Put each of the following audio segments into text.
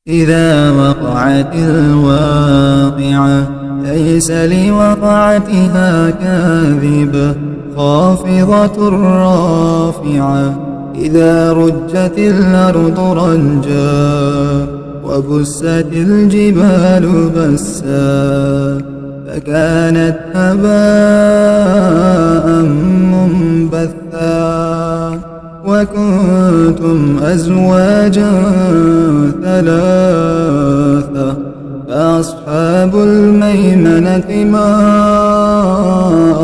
إذا وقعت الواقعة ليس لوقعتها كاذبة خافضة رافعة إذا رجت الأرض رجا وبست الجبال بسا فكانت هباء منبثا وكنتم أزواجا ثلاثة فأصحاب الميمنة ما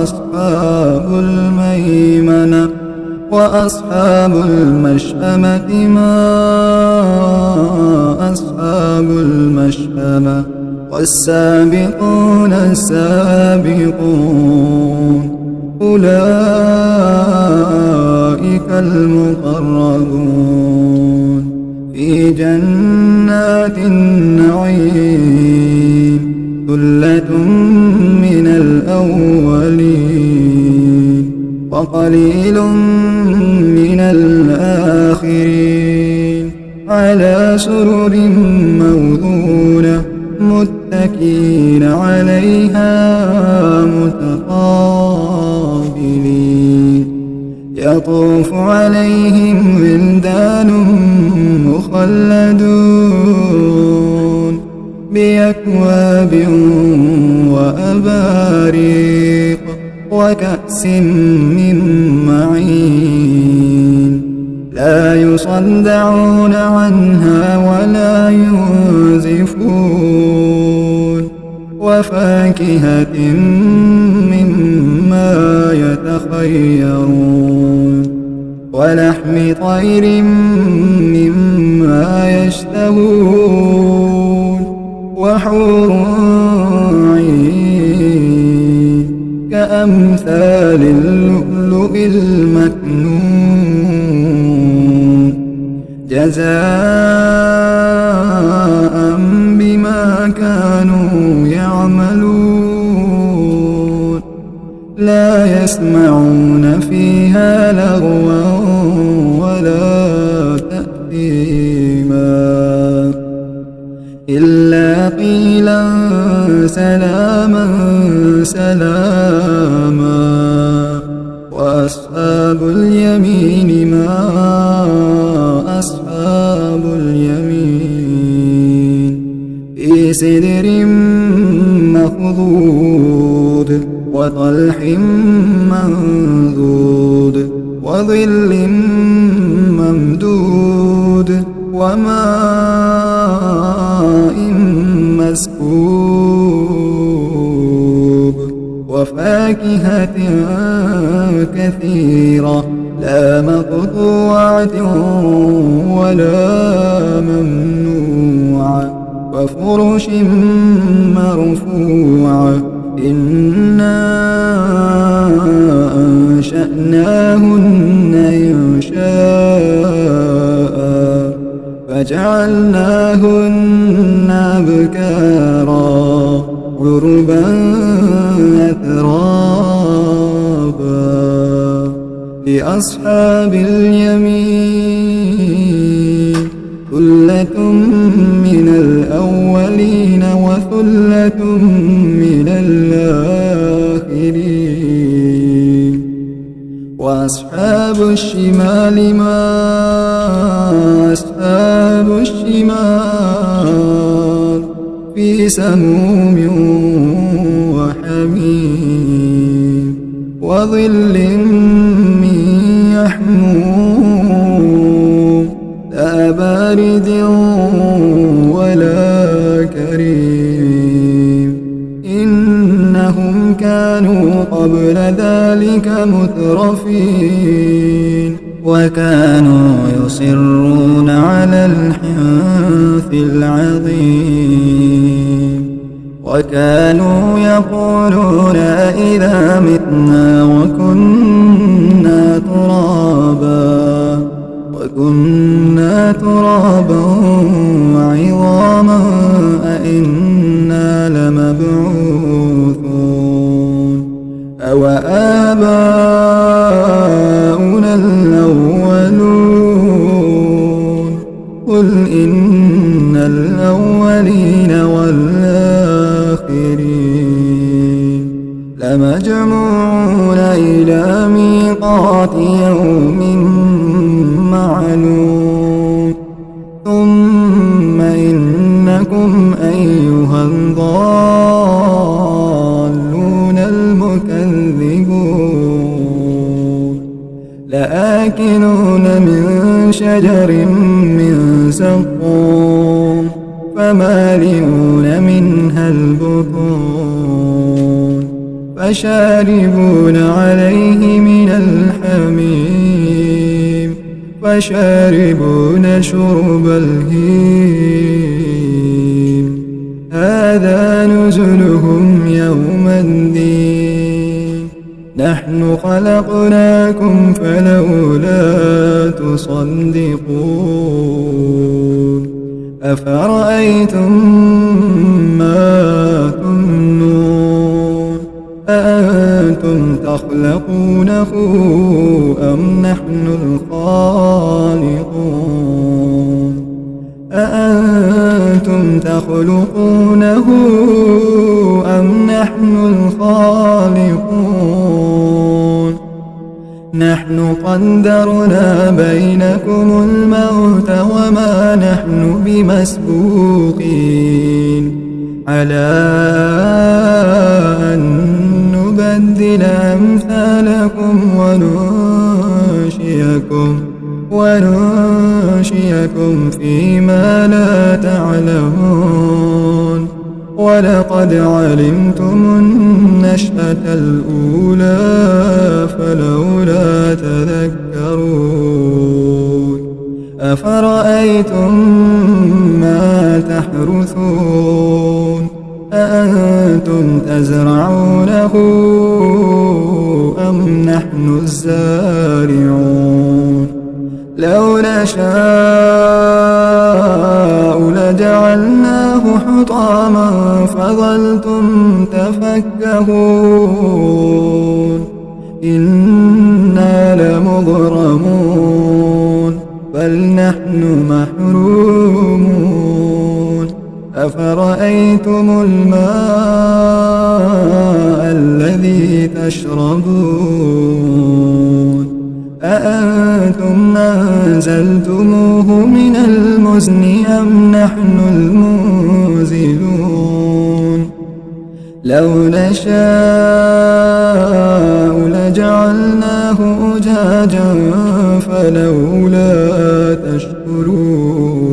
أصحاب الميمنة وأصحاب المشأمة ما أصحاب المشأمة والسابقون السابقون أولئك المقربون في جنات النعيم ثلة من الأولين وقليل من الآخرين على سرر موضونة متكئين عليها متقابلين يطوف عليهم ولدان مخلدون بأكواب وأباريق وكأس من معين لا يصدعون عنها ولا ينزفون وفاكهة مما يتخيرون ولحم طير مما يشتهون وحور عين كأمثال اللؤلؤ المكنون جزاء بما كانوا يعملون لا يسمعون فيها لغوا ولا تأثيما إلا قيلا سلاما سلاما وأصحاب اليمين ما أصحاب اليمين في سدر مخضود وطلح منضود وظل ممدود وماء مسكوب وفاكهة كثيرة لا مقطوعة ولا ممنوعة وفرش مرفوعة إنا أنشأناهن إنشاء فجعلناهن أبكارا عربا أترابا لأصحاب اليمين ثلة من الأولين وثلة من الآخرين وأصحاب الشمال ما أصحاب الشمال في سموم وحميم وظل من يحموم لا بارد ولا كريم إنهم كانوا قبل ذلك مترفين وكانوا يصرون على الحنث العظيم وكانوا يقولون إذا متنا وكنا ترابا وعظاما أئنا لمبعوثون أوآباؤنا الأولون قل إن الأولين والآخرين لمجموعون إلى ميقات يوم معلوم ثم إنكم أيها الضالون المكذبون لآكلون من شجر من زقوم فمالئون منها البطون فشاربون عليه من الحميم فشاربون شرب الهيم هذا نزلهم يوم الدين نحن خلقناكم فلولا تصدقون أفرأيتم ما تمنون أأنتم تخلقونه أم نحن الخالقون أأنتم تخلقونه أم نحن الخالقون نحن قدرنا بينكم الموت وما نحن بمسبوقين على أن نبدل أمثالكم وننشئكم فيما لا تعلمون ولقد علمتم النشأة الأولى فلولا تذكرون أفرأيتم ما تحرثون أأنتم تزرعونه أم نحن الزارعون لو نشاء لجعلناه حطاما فظلتم تفكهون إنا لمغرمون بل نحن محرومون أفرأيتم الماء الذي تشربون أأنتم أنزلتموه من المزن أم نحن المنزلون لو نشاء لجعلناه أجاجا فلولا تشكرون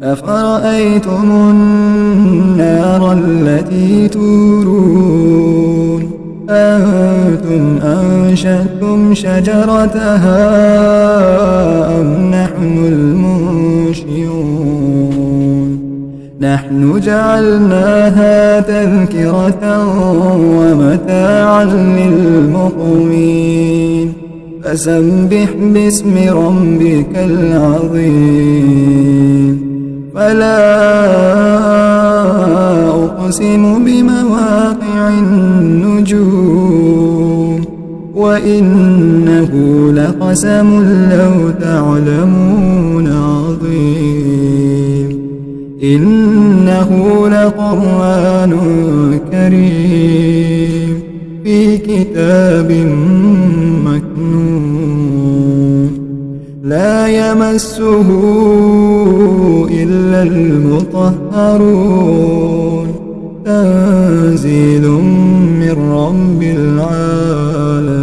أفرأيتم النار التي تورون أنتم أنشأتم شجرتها أم نحن المنشئون نحن جعلناها تذكرة ومتاعا للمقومين فسبح باسم ربك العظيم فلا أقسم بمواقع النجوم وإنه لقسم لو تعلمون عظيم إنه لقرآن كريم في كتاب مكنون لا يمسه إلا المطهرون تنزيل من رب العالمين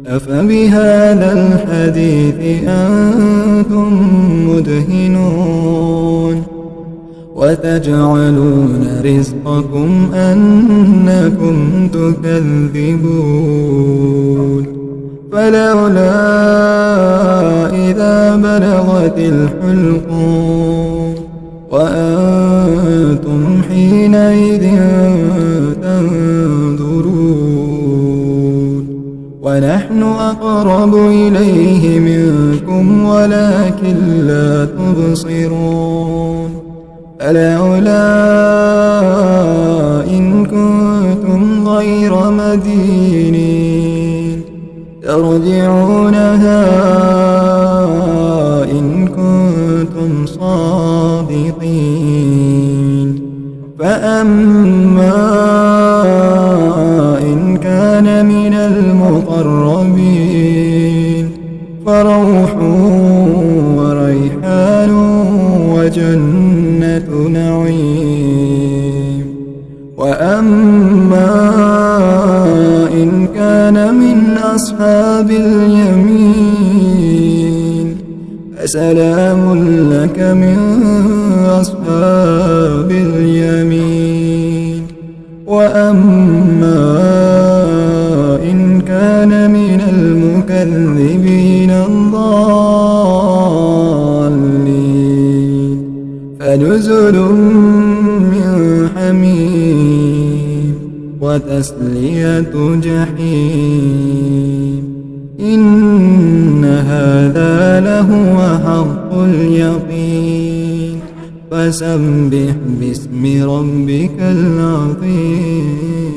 أفبهذا الحديث أنتم مدهنون وتجعلون رزقكم أنكم تكذبون فلولا إذا بلغت الحلقوم وأنتم حينئذ تنظرون ونحن أقرب إليه منكم ولكن لا تبصرون فلولا إن كنتم غير مدينين ترجعونها إن كنتم صادقين فأما إن كان من المقربين فروح وريحان وجنة نعيم وأما إن كان من أصحاب اليمين فسلام لك من أصحاب اليمين وأما إن كان من المكذبين الضالين فنزل من حميم وتسلية جحيم إن هذا لهو حق اليقين فسبح باسم ربك العظيم.